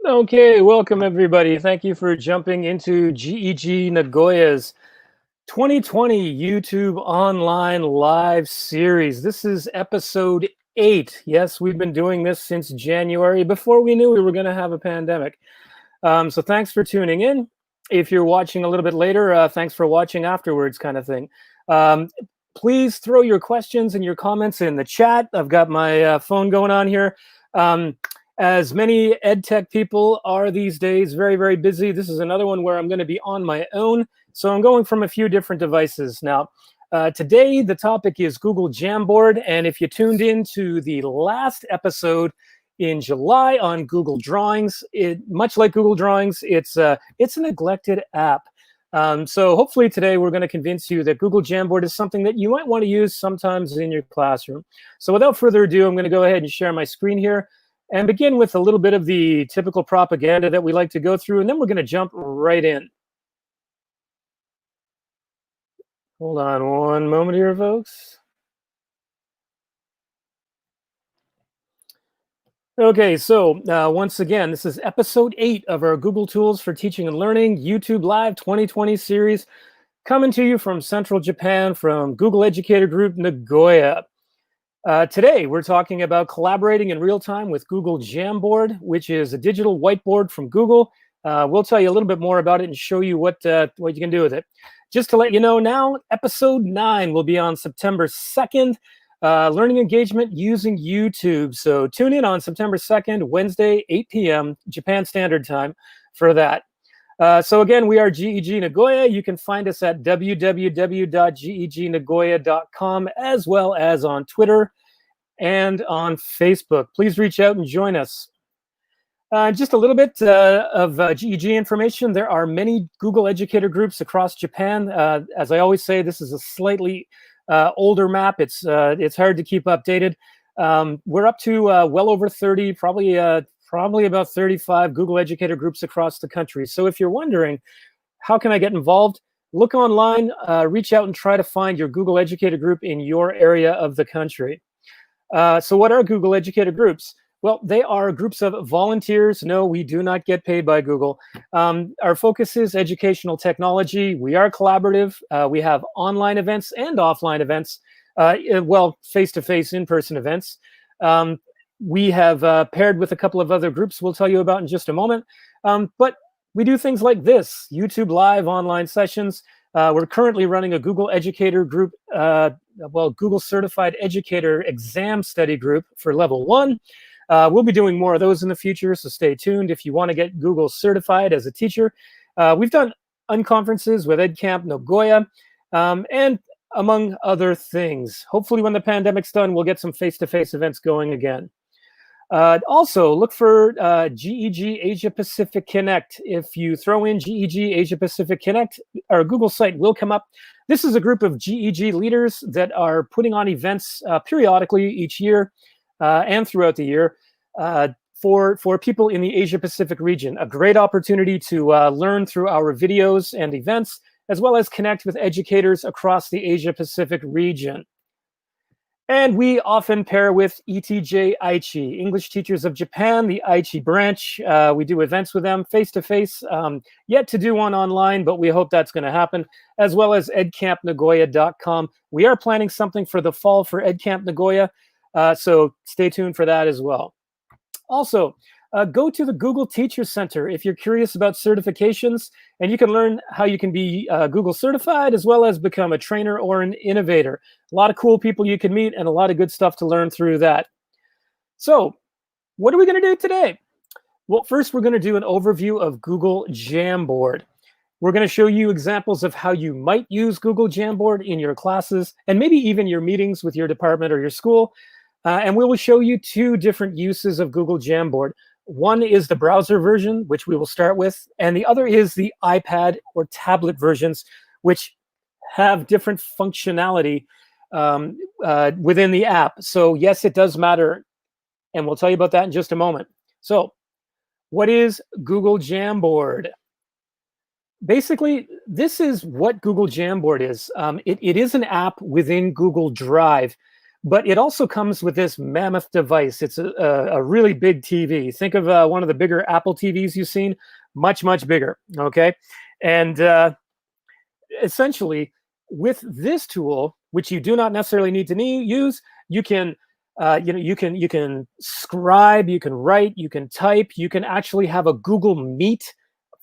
Okay, welcome everybody. Thank you for jumping into GEG Nagoya's 2020 YouTube online live series. This is episode 8. Yes, we've been doing this since January before we knew we were going to have a pandemic. So thanks for tuning in. If you're watching a little bit later, thanks for watching afterwards kind of thing. Please throw your questions and your comments in the chat. I've got my phone going on here. As many ed tech people are these days, very, very busy. This is another one where I'm going to be on my own. So I'm going from a few different devices. Now, today, the topic is Google Jamboard. And if you tuned in to the last episode in July on Google Drawings, much like Google Drawings, it's a neglected app. So hopefully today we're going to convince you that Google Jamboard is something that you might want to use sometimes in your classroom. So without further ado, I'm going to go ahead and share my screen here and begin with a little bit of the typical propaganda that we like to go through, and then we're going to jump right in. Hold on one moment here, folks. Okay, so once again, this is episode 8 of our Google Tools for Teaching and Learning YouTube Live 2020 series, coming to you from Central Japan from Google Educator Group Nagoya. Today, we're talking about collaborating in real time with Google Jamboard, which is a digital whiteboard from Google. We'll tell you a little bit more about it and show you what you can do with it. Just to let you know now, episode 9 will be on September 2nd, learning engagement using YouTube. So tune in on September 2nd, Wednesday, 8 p.m. Japan Standard Time for that. So again, we are GEG Nagoya. You can find us at www.gegnagoya.com, as well as on Twitter and on Facebook. Please reach out and join us. Just a little bit of GEG information. There are many Google Educator groups across Japan. As I always say, this is a slightly older map. It's hard to keep updated. We're up to well over 30, probably about 35 Google Educator groups across the country. So if you're wondering, how can I get involved? Look online, reach out and try to find your Google Educator group in your area of the country. So what are Google Educator groups? Well, they are groups of volunteers. No, we do not get paid by Google. Our focus is educational technology. We are collaborative. We have online events and offline events, well, face-to-face, in-person events. We have paired with a couple of other groups we'll tell you about in just a moment. But we do things like this, YouTube Live online sessions. We're currently running a Google Educator group, Google Certified Educator exam study group for level 1. We'll be doing more of those in the future, so stay tuned if you want to get Google certified as a teacher. We've done unconferences with EdCamp Nagoya, and among other things. Hopefully when the pandemic's done, we'll get some face-to-face events going again. Also, look for GEG Asia Pacific Connect. If you throw in GEG Asia Pacific Connect, our Google site will come up. This is a group of GEG leaders that are putting on events periodically each year and throughout the year for people in the Asia Pacific region. A great opportunity to learn through our videos and events, as well as connect with educators across the Asia Pacific region. And we often pair with ETJ Aichi, English Teachers of Japan, the Aichi branch. We do events with them face-to-face. Yet to do one online, but we hope that's going to happen, as well as edcampnagoya.com. We are planning something for the fall for EdCamp Nagoya, so stay tuned for that as well. Also, go to the Google Teacher Center if you're curious about certifications, and you can learn how you can be Google certified as well as become a trainer or an innovator. A lot of cool people you can meet and a lot of good stuff to learn through that. So what are we going to do today? Well, first, we're going to do an overview of Google Jamboard. We're going to show you examples of how you might use Google Jamboard in your classes and maybe even your meetings with your department or your school. And we will show you 2 different uses of Google Jamboard. One is the browser version, which we will start with, and the other is the iPad or tablet versions, which have different functionality within the app. So yes, it does matter, and we'll tell you about that in just a moment. So what is Google Jamboard? Basically, this is what Google Jamboard is. It is an app within Google Drive, But it also comes with this mammoth device. It's a really big TV. Think of one of the bigger Apple TVs you've seen, much, much bigger, okay? And essentially, with this tool, which you do not necessarily need to use, you can you can scribe, you can write, you can type, you can actually have a Google Meet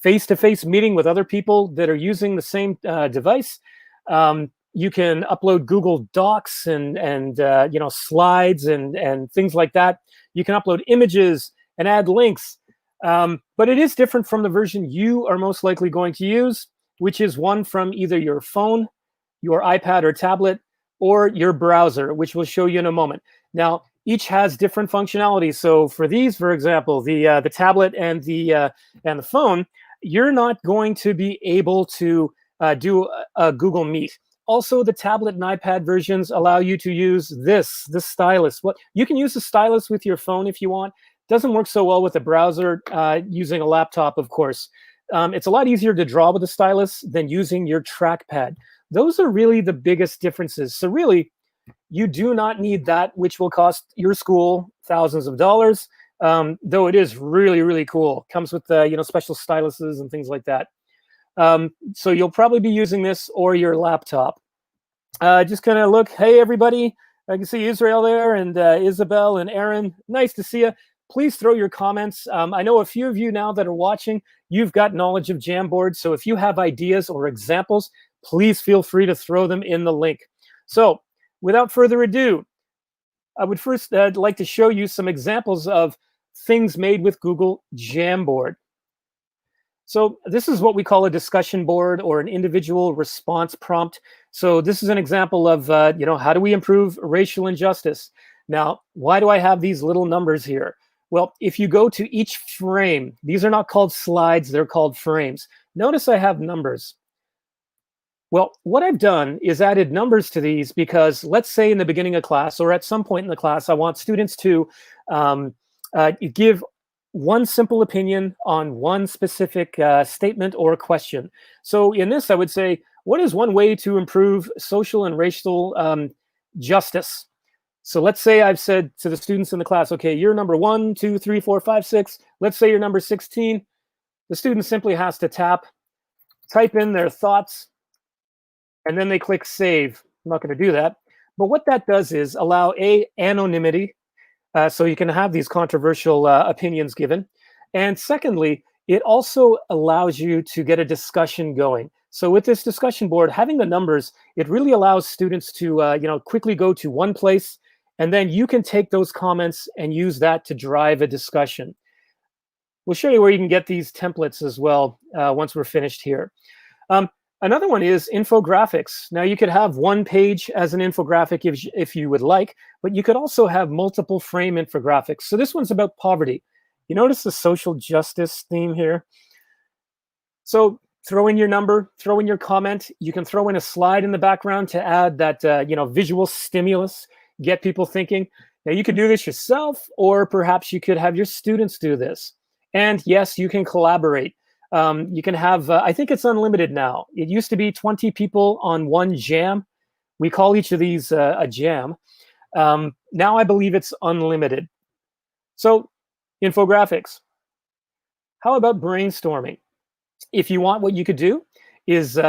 face-to-face meeting with other people that are using the same device. You can upload Google Docs and slides and things like that. You can upload images and add links. But it is different from the version you are most likely going to use, which is one from either your phone, your iPad or tablet, or your browser, which we'll show you in a moment. Now, each has different functionalities. So for these, for example, the tablet and the phone, you're not going to be able to do a Google Meet. Also, the tablet and iPad versions allow you to use the stylus. You can use the stylus with your phone if you want. Doesn't work so well with a browser using a laptop, of course. It's a lot easier to draw with the stylus than using your trackpad. Those are really the biggest differences. So really, you do not need that, which will cost your school thousands of dollars, though it is really, really cool. Comes with special styluses and things like that. So you'll probably be using this or your laptop. Just kind of look, hey, everybody. I can see Israel there and Isabel and Aaron. Nice to see you. Please throw your comments. I know a few of you now that are watching, you've got knowledge of Jamboard. So if you have ideas or examples, please feel free to throw them in the link. So without further ado, I would first like to show you some examples of things made with Google Jamboard. So this is what we call a discussion board or an individual response prompt. So this is an example of, how do we improve racial injustice? Now, why do I have these little numbers here? Well, if you go to each frame, these are not called slides, they're called frames. Notice I have numbers. Well, what I've done is added numbers to these because let's say in the beginning of class or at some point in the class, I want students to give one simple opinion on one specific statement or question. So in this, I would say, what is one way to improve social and racial justice? So let's say I've said to the students in the class, okay, you're number 1, 2, 3, 4, 5, 6. Let's say you're number 16. The student simply has to type in their thoughts, and then they click save. I'm not going to do that. But what that does is allow anonymity, so you can have these controversial opinions given. And secondly, it also allows you to get a discussion going. So with this discussion board, having the numbers, it really allows students to quickly go to one place, and then you can take those comments and use that to drive a discussion. We'll show you where you can get these templates as well once we're finished here. Another one is infographics. Now you could have one page as an infographic if you would like, but you could also have multiple frame infographics. So this one's about poverty. You notice the social justice theme here? So throw in your number, throw in your comment. You can throw in a slide in the background to add that visual stimulus, get people thinking. Now you could do this yourself, or perhaps you could have your students do this. And yes, you can collaborate. You can have, I think it's unlimited now. It used to be 20 people on one jam. We call each of these a jam. Now I believe it's unlimited. So infographics. How about brainstorming? If you want, what you could do is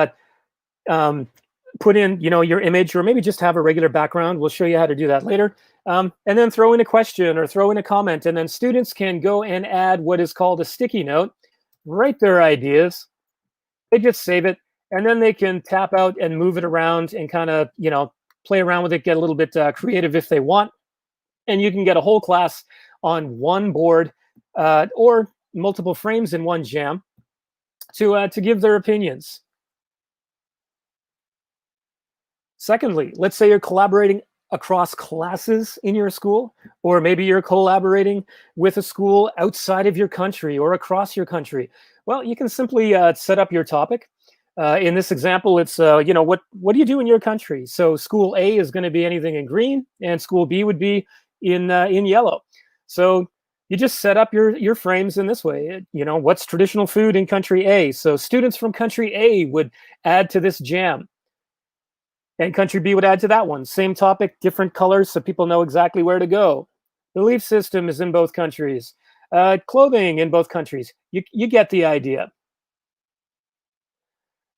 put in your image, or maybe just have a regular background. We'll show you how to do that later. And then throw in a question or throw in a comment. And then students can go and add what is called a sticky note. Write their ideas, they just save it, and then they can tap out and move it around and kind of, play around with it, get a little bit creative if they want. And you can get a whole class on one board or multiple frames in one jam to give their opinions. Secondly, let's say you're collaborating across classes in your school, or maybe you're collaborating with a school outside of your country or across your country. Well, you can simply set up your topic. In this example, it's, what do you do in your country? So school A is going to be anything in green, and school B would be in yellow. So you just set up your frames in this way. What's traditional food in country A? So students from country A would add to this jam. And country B would add to that one. Same topic, different colors, so people know exactly where to go. Belief system is in both countries. Clothing in both countries. You get the idea.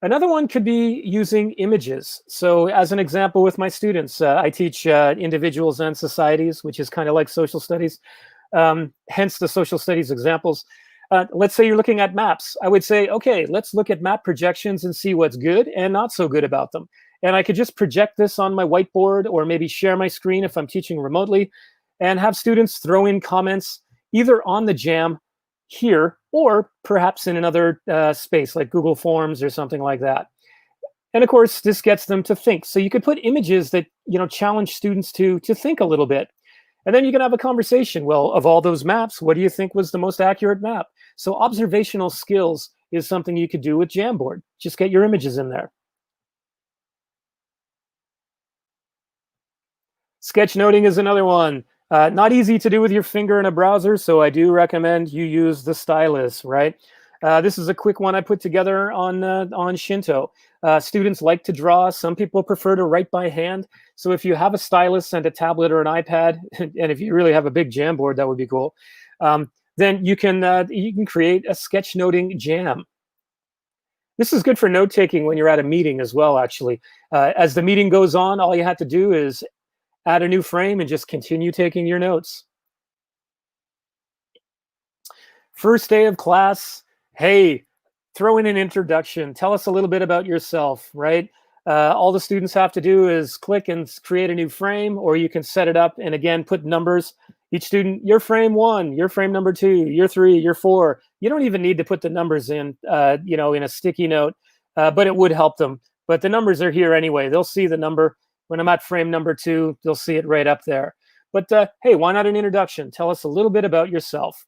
Another one could be using images. So as an example with my students, I teach individuals and societies, which is kind of like social studies, hence the social studies examples. Let's say you're looking at maps. I would say, okay, let's look at map projections and see what's good and not so good about them. And I could just project this on my whiteboard or maybe share my screen if I'm teaching remotely and have students throw in comments either on the Jam here or perhaps in another space like Google Forms or something like that. And of course, this gets them to think. So you could put images that challenge students to think a little bit. And then you can have a conversation. Well, of all those maps, what do you think was the most accurate map? So observational skills is something you could do with Jamboard. Just get your images in there. Sketchnoting is another one. Not easy to do with your finger in a browser, so I do recommend you use the stylus, right? This is a quick one I put together on Shinto. Students like to draw. Some people prefer to write by hand. So if you have a stylus and a tablet or an iPad, and if you really have a big Jamboard, that would be cool. Then you can create a sketchnoting jam. This is good for note-taking when you're at a meeting as well, actually. As the meeting goes on, all you have to do is add a new frame and just continue taking your notes. First day of class, hey, throw in an introduction. Tell us a little bit about yourself, right? All the students have to do is click and create a new frame, or you can set it up and again, put numbers. Each student, your frame 1, your frame number 2, your 3, your 4. You don't even need to put the numbers in, in a sticky note, but it would help them. But the numbers are here anyway. They'll see the number. When I'm at frame number 2, they'll see it right up there. But hey, why not an introduction? Tell us a little bit about yourself.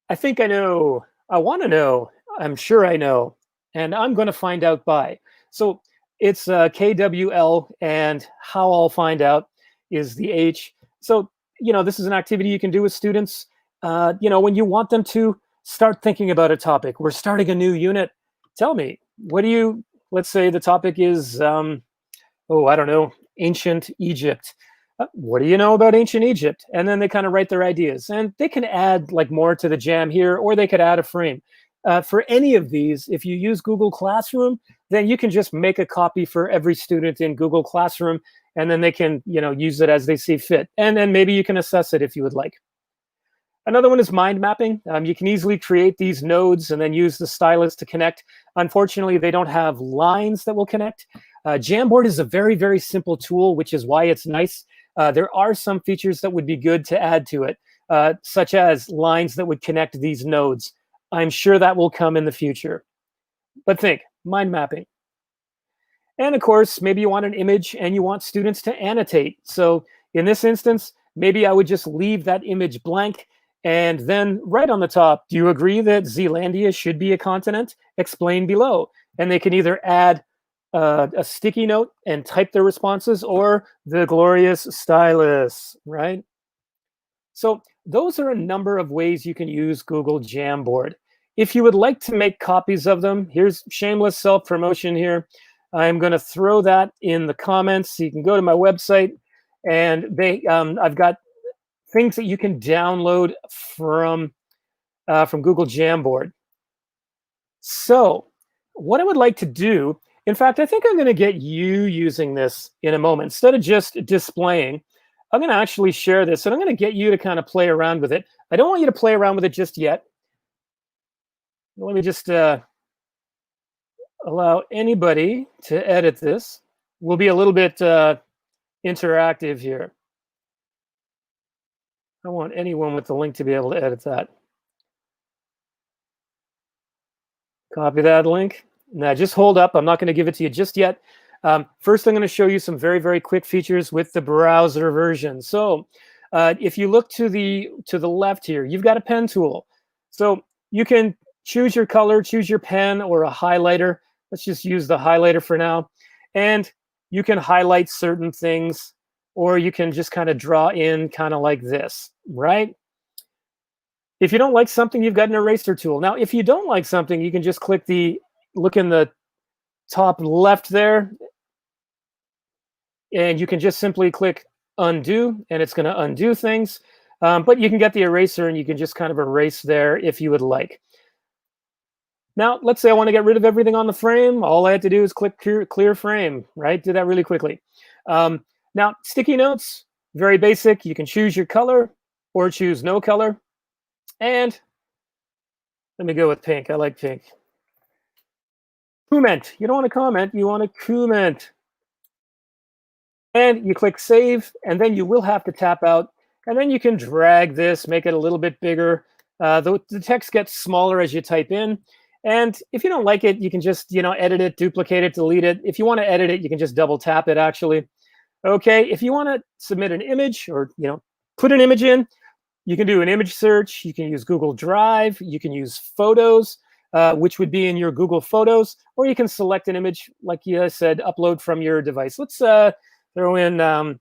I think I know. I want to know. I'm sure I know. And I'm going to find out by. So it's KWL, and how I'll find out is the H. So, this is an activity you can do with students. When you want them to start thinking about a topic. We're starting a new unit. Tell me, let's say the topic is, I don't know, ancient Egypt. What do you know about ancient Egypt? And then they kind of write their ideas. And they can add like more to the jam here, or they could add a frame. For any of these, if you use Google Classroom, then you can just make a copy for every student in Google Classroom, and then they can use it as they see fit. And then maybe you can assess it if you would like. Another one is mind mapping. You can easily create these nodes and then use the stylus to connect. Unfortunately, they don't have lines that will connect. Jamboard is a very, very simple tool, which is why it's nice. There are some features that would be good to add to it, such as lines that would connect these nodes. I'm sure that will come in the future. But think, mind mapping. And of course, maybe you want an image and you want students to annotate. So in this instance, maybe I would just leave that image blank. And then right on the top, do you agree that Zealandia should be a continent? Explain below. And they can either add a sticky note and type their responses, or the glorious stylus, right? So those are a number of ways you can use Google Jamboard. If you would like to make copies of them, here's shameless self-promotion here. I'm going to throw that in the comments. So you can go to my website, and I've got things that you can download from Google Jamboard. So what I would like to do, in fact, I think I'm going to get you using this in a moment. Instead of just displaying, I'm going to actually share this, and I'm going to get you to kind of play around with it. I don't want you to play around with it just yet. Let me just allow anybody to edit this. We'll be a little bit interactive here. I want anyone with the link to be able to edit that. Copy that link. Now just hold up. I'm not going to give it to you just yet. First, I'm going to show you some very, very quick features with the browser version. So if you look to the left here, you've got a pen tool. So you can choose your color, choose your pen or a highlighter. Let's just use the highlighter for now. And you can highlight certain things, or you can just kind of draw in kind of like this, right? If you don't like something, you've got an eraser tool. Now, if you don't like something, you can just look in the top left there, and you can just simply click undo, and it's going to undo things. But you can get the eraser, and you can just kind of erase there if you would like. Now, let's say I want to get rid of everything on the frame. All I had to do is click clear frame, right? Did that really quickly. Now, sticky notes, very basic. You can choose your color or choose no color. And let me go with pink. I like pink. Comment. You don't want to comment. You want to comment. And you click save, and then you will have to tap out. And then you can drag this, make it a little bit bigger. The text gets smaller as you type in. And if you don't like it, you can just, edit it, duplicate it, delete it. If you want to edit it, you can just double tap it, actually. Okay, if you want to submit an image or, put an image in, you can do an image search. You can use Google Drive. You can use Photos, which would be in your Google Photos. Or you can select an image, like you said, upload from your device. Let's throw in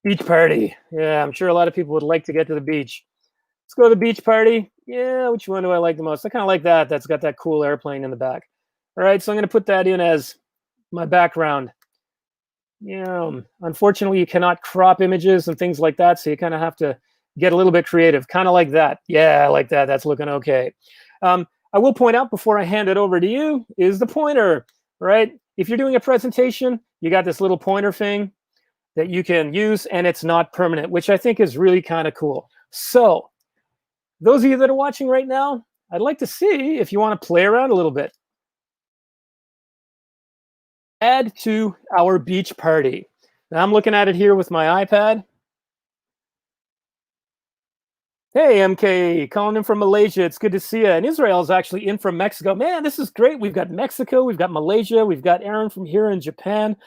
beach party. Yeah, I'm sure a lot of people would like to get to the beach. Let's go to the beach party. Yeah, which one do I like the most? I kind of like that. That's got that cool airplane in the back. All right, so I'm going to put that in as my background. Unfortunately, you cannot crop images and things like that, so you kind of have to get a little bit creative, kind of like that. Yeah, I like that. That's looking okay. I will point out before I hand it over to you is the pointer, right? If you're doing a presentation, you got this little pointer thing that you can use, and it's not permanent, which I think is really kind of cool. So those of you that are watching right now, I'd like to see if you want to play around a little bit. Add to our beach party. Now I'm looking at it here with my iPad. Hey, MK, calling in from Malaysia. It's good to see you. And Israel is actually in from Mexico. Man, this is great. We've got Mexico, we've got Malaysia, we've got Aaron from here in Japan.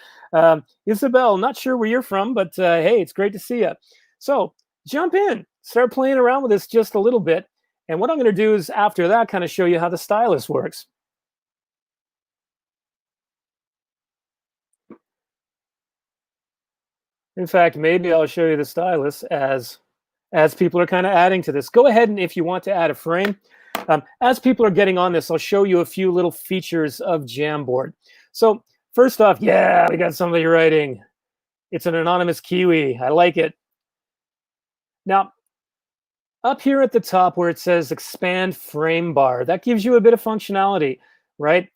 Isabel, not sure where you're from, but hey, it's great to see you. So jump in, start playing around with this just a little bit. And what I'm going to do is after that, kind of show you how the stylus works. In fact, maybe I'll show you the stylus as people are kind of adding to this. Go ahead, and if you want to add a frame, as people are getting on this, I'll show you a few little features of Jamboard. So first off, yeah, we got somebody writing. It's an anonymous Kiwi. I like it. Now, up here at the top where it says expand frame bar, that gives you a bit of functionality, right?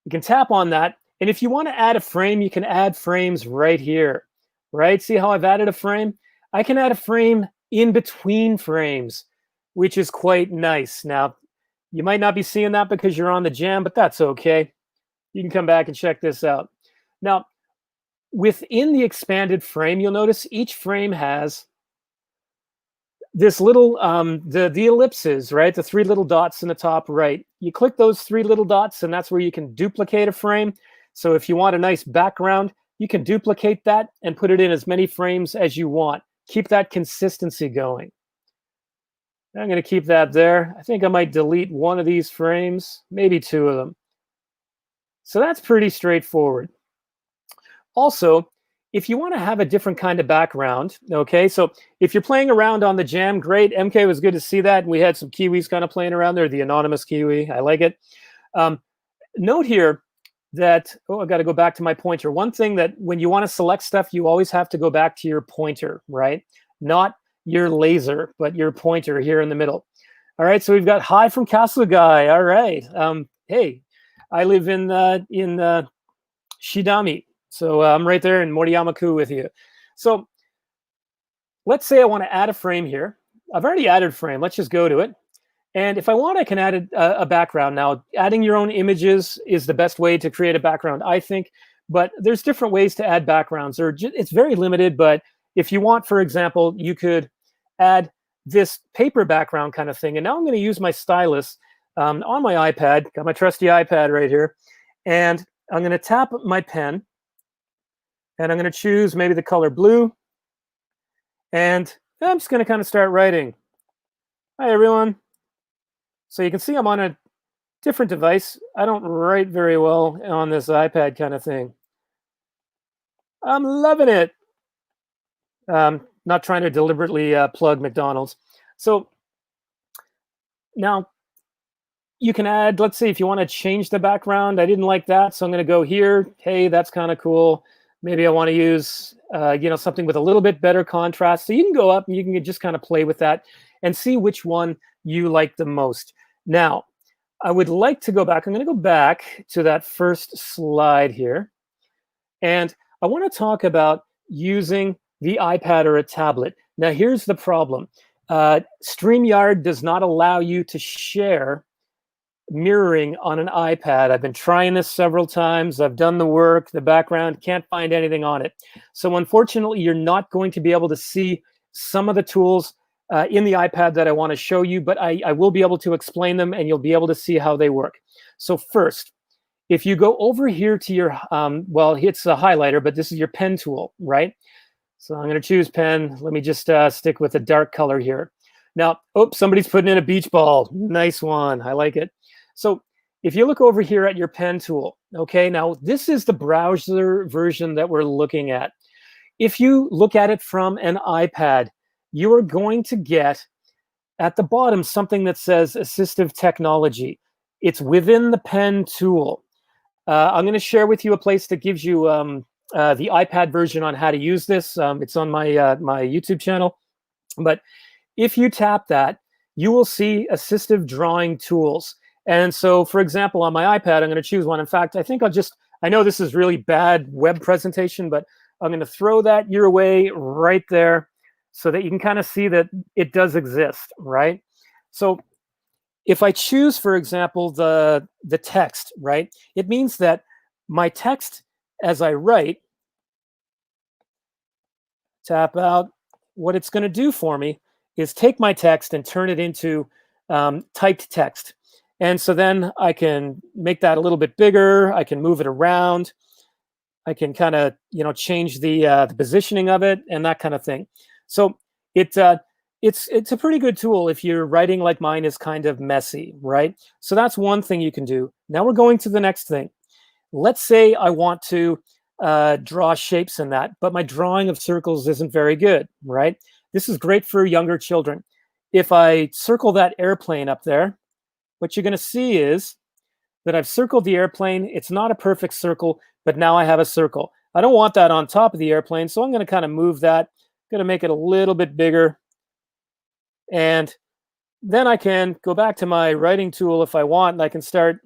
You can tap on that. And if you want to add a frame, you can add frames right here, right? See how I've added a frame? I can add a frame in between frames, which is quite nice. Now, you might not be seeing that because you're on the Jam, but that's okay. You can come back and check this out. Now, within the expanded frame, you'll notice each frame has this little, the ellipses, right? The three little dots in the top right. You click those three little dots, and that's where you can duplicate a frame. So if you want a nice background, you can duplicate that and put it in as many frames as you want. Keep that consistency going. I'm going to keep that there. I think I might delete one of these frames, maybe two of them. So that's pretty straightforward. Also, if you want to have a different kind of background, okay, so if you're playing around on the Jam, great. MK, was good to see that. We had some Kiwis kind of playing around there, the anonymous Kiwi. I like it. Note here that, I got to go back to my pointer. One thing that when you want to select stuff, you always have to go back to your pointer, right? Not your laser, but your pointer here in the middle. All right, so we've got hi from Castle Guy. All right. Hey, I live in Shidami. So I'm right there in Moriyama-ku with you. So let's say I want to add a frame here. I've already added a frame. Let's just go to it. And if I want, I can add a background. Now, adding your own images is the best way to create a background, I think. But there's different ways to add backgrounds. It's very limited, but if you want, for example, you could add this paper background kind of thing. And now I'm going to use my stylus on my iPad. Got my trusty iPad right here. And I'm going to tap my pen. And I'm going to choose maybe the color blue. And I'm just going to kind of start writing. Hi, everyone. So you can see I'm on a different device. I don't write very well on this iPad kind of thing. I'm loving it. Not trying to deliberately plug McDonald's. So now you can add, let's say if you want to change the background, I didn't like that, so I'm going to go here. Hey, that's kind of cool. Maybe I want to use, something with a little bit better contrast. So you can go up and you can just kind of play with that and see which one you like the most. Now, I would like to go back. I'm going to go back to that first slide here. And I want to talk about using the iPad or a tablet. Now, here's the problem. StreamYard does not allow you to share mirroring on an iPad. I've been trying this several times. I've done the work, the background, can't find anything on it. So unfortunately, you're not going to be able to see some of the tools in the iPad that I want to show you, but I will be able to explain them and you'll be able to see how they work. So first, if you go over here to your, well, it's a highlighter, but this is your pen tool, right? So I'm going to choose pen. Let me just stick with a dark color here. Now, oops, somebody's putting in a beach ball. Nice one. I like it. So if you look over here at your pen tool, okay, now this is the browser version that we're looking at. If you look at it from an iPad, you are going to get at the bottom something that says assistive technology. It's within the pen tool. I'm going to share with you a place that gives you the iPad version on how to use this. It's on my my YouTube channel. But if you tap that, you will see assistive drawing tools. And so, for example, on my iPad, I'm going to choose one. In fact, I think I know this is really bad web presentation, but I'm going to throw that your way right there so that you can kind of see that it does exist, right? So if I choose, for example, the text, right, it means that my text as I write, tap out, what it's going to do for me is take my text and turn it into typed text. And so then I can make that a little bit bigger. I can move it around. I can kind of, change the positioning of it and that kind of thing. So it's a pretty good tool if your writing like mine is kind of messy, right? So that's one thing you can do. Now we're going to the next thing. Let's say I want to draw shapes in that, but my drawing of circles isn't very good, right? This is great for younger children. If I circle that airplane up there, what you're going to see is that I've circled the airplane. It's not a perfect circle, but now I have a circle. I don't want that on top of the airplane, so I'm going to kind of move that. I'm going to make it a little bit bigger. And then I can go back to my writing tool if I want, and I can start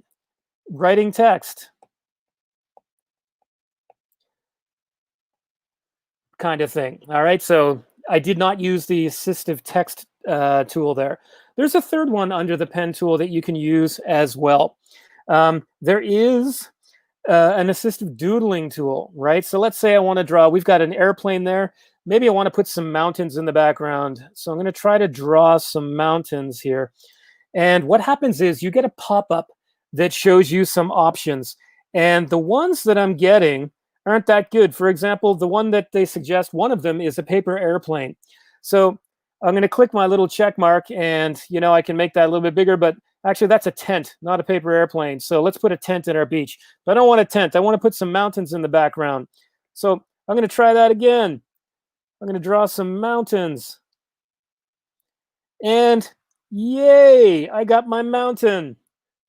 writing text. Kind of thing. All right, so I did not use the assistive text tool there. There's a third one under the pen tool that you can use as well. There is an assistive doodling tool, right? So let's say I want to draw, we've got an airplane there. Maybe I want to put some mountains in the background. So I'm going to try to draw some mountains here. And what happens is you get a pop-up that shows you some options. And the ones that I'm getting aren't that good. For example, the one that they suggest, one of them is a paper airplane. So I'm going to click my little check mark and, I can make that a little bit bigger, but actually that's a tent, not a paper airplane. So let's put a tent in our beach. But I don't want a tent. I want to put some mountains in the background. So I'm going to try that again. I'm going to draw some mountains. And yay, I got my mountain.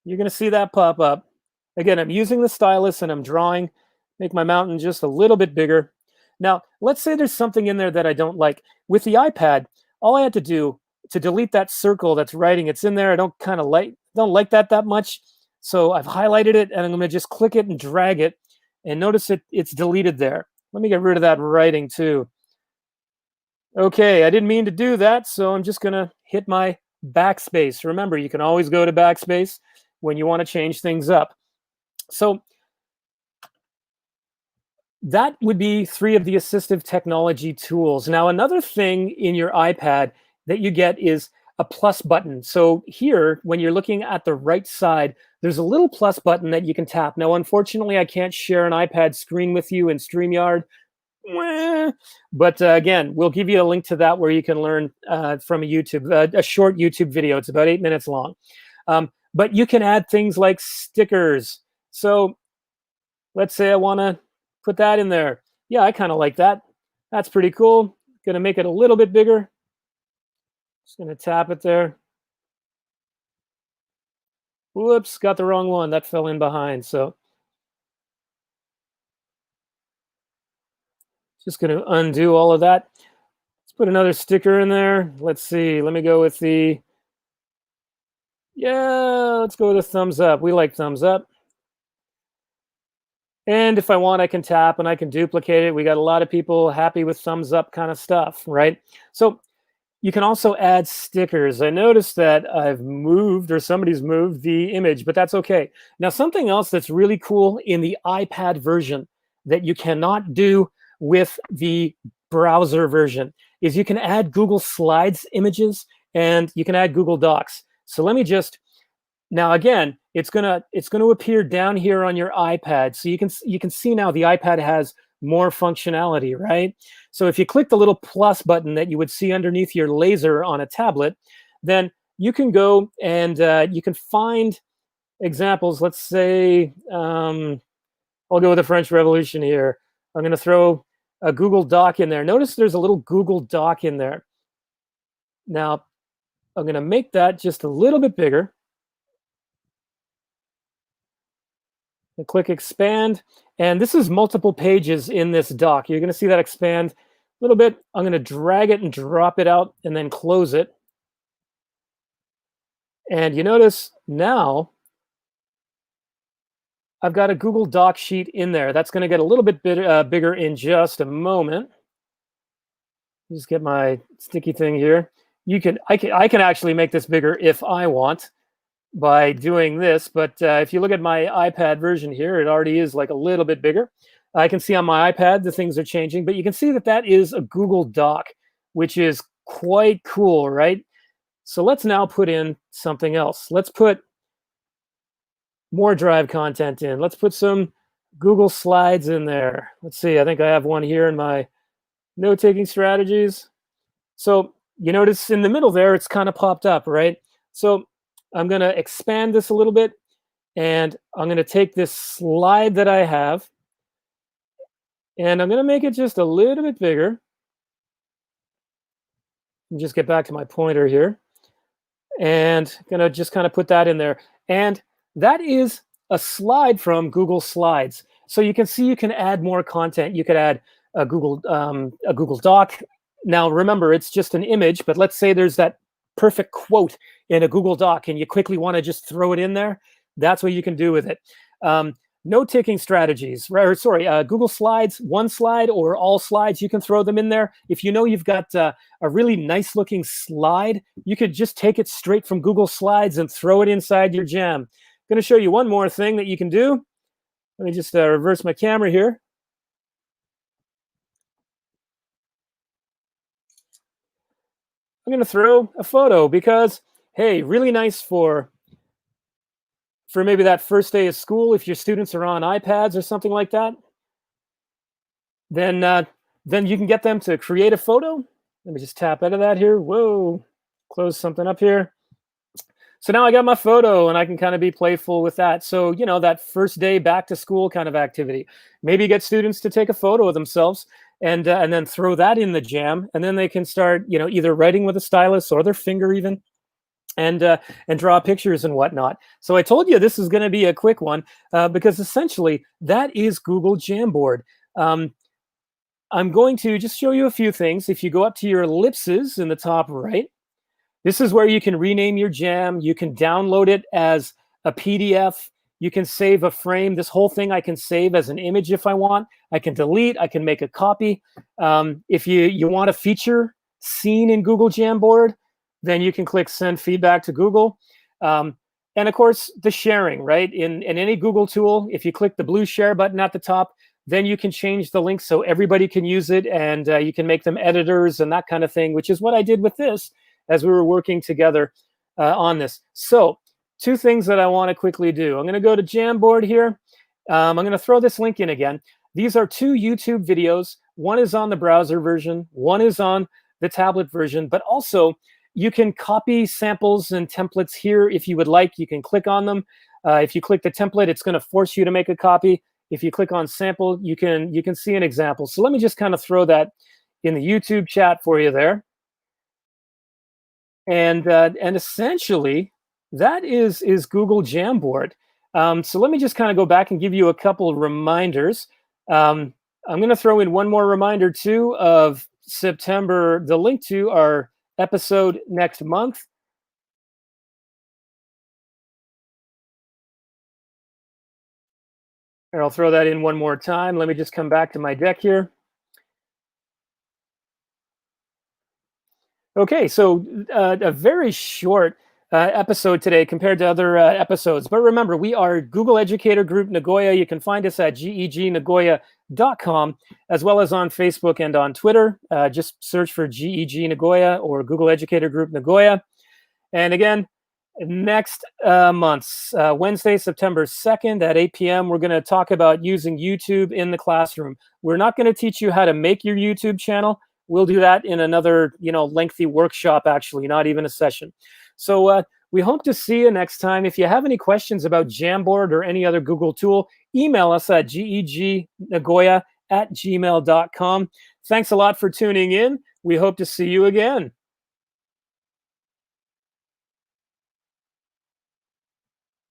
You're going to see that pop up. Again, I'm using the stylus and I'm drawing, make my mountain just a little bit bigger. Now, let's say there's something in there that I don't like. With the iPad, all I had to do to delete that circle that's writing, it's in there. I don't like that much. So I've highlighted it and I'm going to just click it and drag it. And notice it's deleted there. Let me get rid of that writing too. Okay, I didn't mean to do that, so I'm just going to hit my backspace. Remember, you can always go to backspace when you want to change things up. So that would be 3 of the assistive technology tools. Now, another thing in your iPad that you get is a plus button. So here, when you're looking at the right side, there's a little plus button that you can tap. Now, unfortunately, I can't share an iPad screen with you in StreamYard. But again, we'll give you a link to that where you can learn from a short YouTube video. It's about 8 minutes long. But you can add things like stickers. So let's say I want to put that in there. Yeah, I kind of like that. That's pretty cool. Going to make it a little bit bigger. Just going to tap it there. Whoops, got the wrong one. That fell in behind. So just going to undo all of that. Let's put another sticker in there. Let's see. Let me go with the, yeah, let's go with a thumbs up. We like thumbs up. And if I want, I can tap and I can duplicate it. We got a lot of people happy with thumbs up kind of stuff, right? So you can also add stickers. I noticed that I've moved, or somebody's moved the image, but that's okay. Now, something else that's really cool in the iPad version that you cannot do with the browser version is you can add Google Slides images and you can add Google Docs. So let me just, now again, it's gonna appear down here on your iPad. So you can see now the iPad has more functionality, right? So if you click the little plus button that you would see underneath your laser on a tablet, then you can go and you can find examples. Let's say I'll go with the French Revolution here. I'm going to throw a Google Doc in there. Notice there's a little Google Doc in there. Now I'm going to make that just a little bit bigger. And click expand, and this is multiple pages in this doc. You're going to see that expand a little bit. I'm going to drag it and drop it out and then close it. And you notice now I've got a Google Doc sheet in there. That's going to get a little bit bigger in just a moment. Just get my sticky thing here. I can actually make this bigger if I want by doing this, but if you look at my iPad version here, it already is like a little bit bigger. I can see on my iPad the things are changing, but you can see that that is a Google Doc, which is quite cool, right? So let's now put in something else. Let's put more Drive content in. Let's put some Google Slides in there. Let's see, I think I have one here in my note-taking strategies. So you notice in the middle there, it's kind of popped up, right? So I'm going to expand this a little bit, and I'm going to take this slide that I have, and I'm going to make it just a little bit bigger. And just get back to my pointer here, and I'm going to just kind of put that in there. And that is a slide from Google Slides. So you can see you can add more content. You could add a Google Doc. Now, remember, it's just an image, but let's say there's that perfect quote in a Google Doc and you quickly want to just throw it in there. That's what you can do with it. Note-taking strategies, or sorry, Google Slides, one slide or all slides, you can throw them in there. If you know you've got a really nice looking slide, you could just take it straight from Google Slides and throw it inside your Jam. I'm going to show you one more thing that you can do. Let me just reverse my camera here. I'm going to throw a photo because, hey, really nice for maybe that first day of school. If your students are on iPads or something like that, then you can get them to create a photo. Let me just tap out of that here. Whoa, close something up here. So now I got my photo and I can kind of be playful with that. So, you know, that first day back to school kind of activity. Maybe get students to take a photo of themselves and then throw that in the Jam. And then they can start, you know, either writing with a stylus or their finger even, and draw pictures and whatnot. So I told you this is going to be a quick one because essentially that is Google Jamboard. I'm going to just show you a few things. If you go up to your ellipses in the top right, this is where you can rename your Jam. You can download it as a PDF. You can save a frame. This whole thing I can save as an image if I want. I can delete. I can make a copy. If you want a feature seen in Google Jamboard, then you can click Send Feedback to Google. And of course, the sharing, right? In any Google tool, if you click the blue share button at the top, then you can change the link so everybody can use it, and you can make them editors and that kind of thing, which is what I did with this as we were working together on this. So two things that I want to quickly do. I'm going to go to Jamboard here. I'm going to throw this link in again. These are two YouTube videos. One is on the browser version. One is on the tablet version. But also, you can copy samples and templates here if you would like. You can click on them. If you click the template, it's going to force you to make a copy. If you click on sample, you can see an example. So let me just kind of throw that in the YouTube chat for you there. And essentially, That is Google Jamboard. So let me just kind of go back and give you a couple of reminders. I'm going to throw in one more reminder too of September, the link to our episode next month. And I'll throw that in one more time. Let me just come back to my deck here. Okay, so a very short episode today compared to other episodes. But remember, we are Google Educator Group Nagoya. You can find us at gegnagoya.com, as well as on Facebook and on Twitter. Just search for GEG Nagoya or Google Educator Group Nagoya. And again, next month, Wednesday, September 2nd at 8 p.m., we're going to talk about using YouTube in the classroom. We're not going to teach you how to make your YouTube channel. We'll do that in another, lengthy workshop, actually, not even a session. So we hope to see you next time. If you have any questions about Jamboard or any other Google tool, email us at gegnagoya@gmail.com. Thanks a lot for tuning in. We hope to see you again.